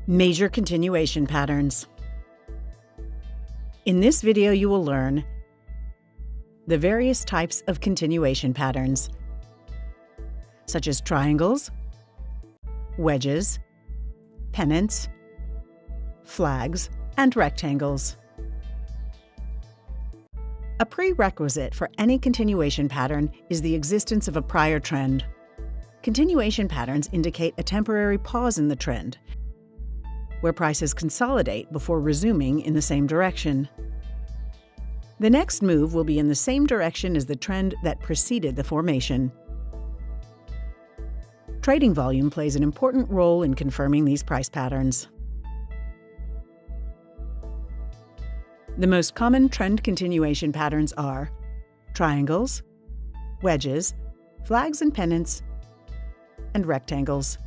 Major continuation patterns. In this video, you will learn the various types of continuation patterns, such as triangles, wedges, pennants, flags, and rectangles. A prerequisite for any continuation pattern is the existence of a prior trend. Continuation patterns indicate a temporary pause in the trend, where prices consolidate before resuming in the same direction. The next move will be in the same direction as the trend that preceded the formation. Trading volume plays an important role in confirming these price patterns. The most common trend continuation patterns are triangles, wedges, flags and pennants, and rectangles.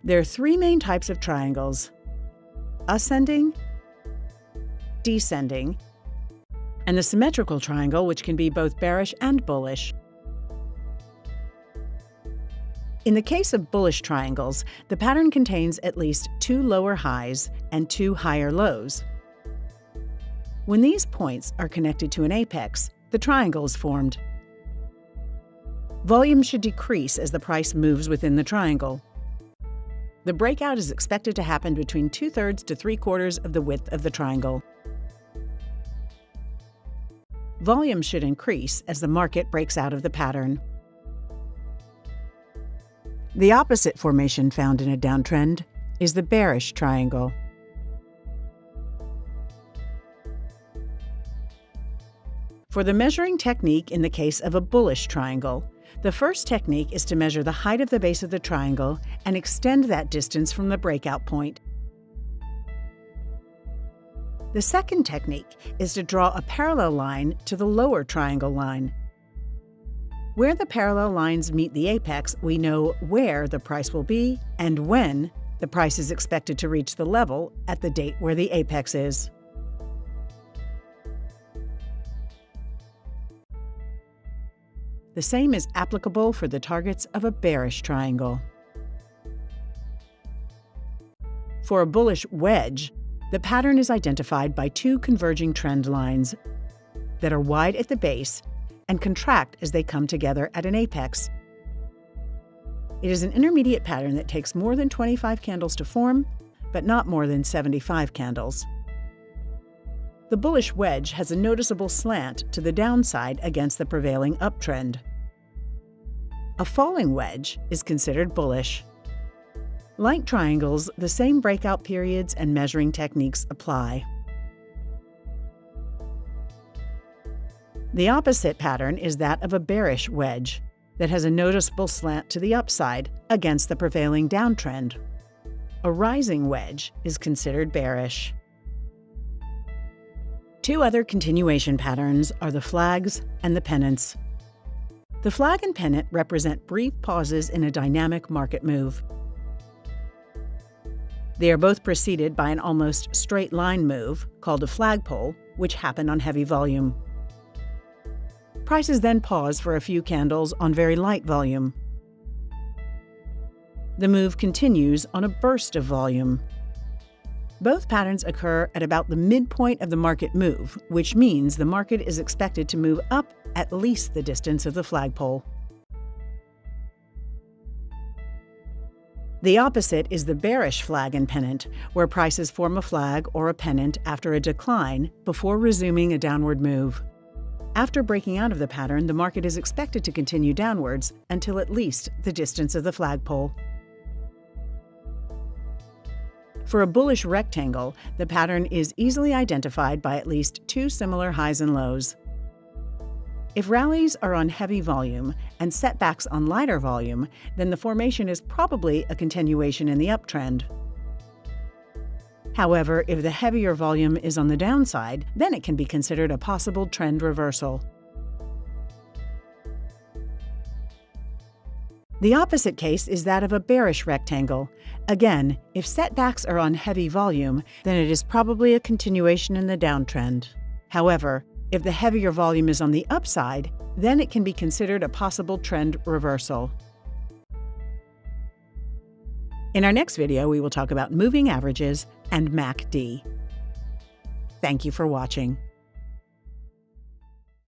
There are three main types of triangles: ascending, descending, and the symmetrical triangle, which can be both bearish and bullish. In the case of bullish triangles, the pattern contains at least two lower highs and two higher lows. When these points are connected to an apex, the triangle is formed. Volume should decrease as the price moves within the triangle. The breakout is expected to happen between 2/3 to 3/4 of the width of the triangle. Volume should increase as the market breaks out of the pattern. The opposite formation found in a downtrend is the bearish triangle. For the measuring technique in the case of a bullish triangle, the first technique is to measure the height of the base of the triangle and extend that distance from the breakout point. The second technique is to draw a parallel line to the lower triangle line. Where the parallel lines meet the apex, we know where the price will be and when the price is expected to reach the level at the date where the apex is. The same is applicable for the targets of a bearish triangle. For a bullish wedge, the pattern is identified by two converging trend lines that are wide at the base and contract as they come together at an apex. It is an intermediate pattern that takes more than 25 candles to form, but not more than 75 candles. The bullish wedge has a noticeable slant to the downside against the prevailing uptrend. A falling wedge is considered bullish. Like triangles, the same breakout periods and measuring techniques apply. The opposite pattern is that of a bearish wedge that has a noticeable slant to the upside against the prevailing downtrend. A rising wedge is considered bearish. Two other continuation patterns are the flags and the pennants. The flag and pennant represent brief pauses in a dynamic market move. They are both preceded by an almost straight line move, called a flagpole, which happen on heavy volume. Prices then pause for a few candles on very light volume. The move continues on a burst of volume. Both patterns occur at about the midpoint of the market move, which means the market is expected to move up at least the distance of the flagpole. The opposite is the bearish flag and pennant, where prices form a flag or a pennant after a decline before resuming a downward move. After breaking out of the pattern, the market is expected to continue downwards until at least the distance of the flagpole. For a bullish rectangle, the pattern is easily identified by at least two similar highs and lows. If rallies are on heavy volume and setbacks on lighter volume, then the formation is probably a continuation in the uptrend. However, if the heavier volume is on the downside, then it can be considered a possible trend reversal. The opposite case is that of a bearish rectangle. Again, if setbacks are on heavy volume, then it is probably a continuation in the downtrend. However, if the heavier volume is on the upside, then it can be considered a possible trend reversal. In our next video, we will talk about moving averages and MACD. Thank you for watching.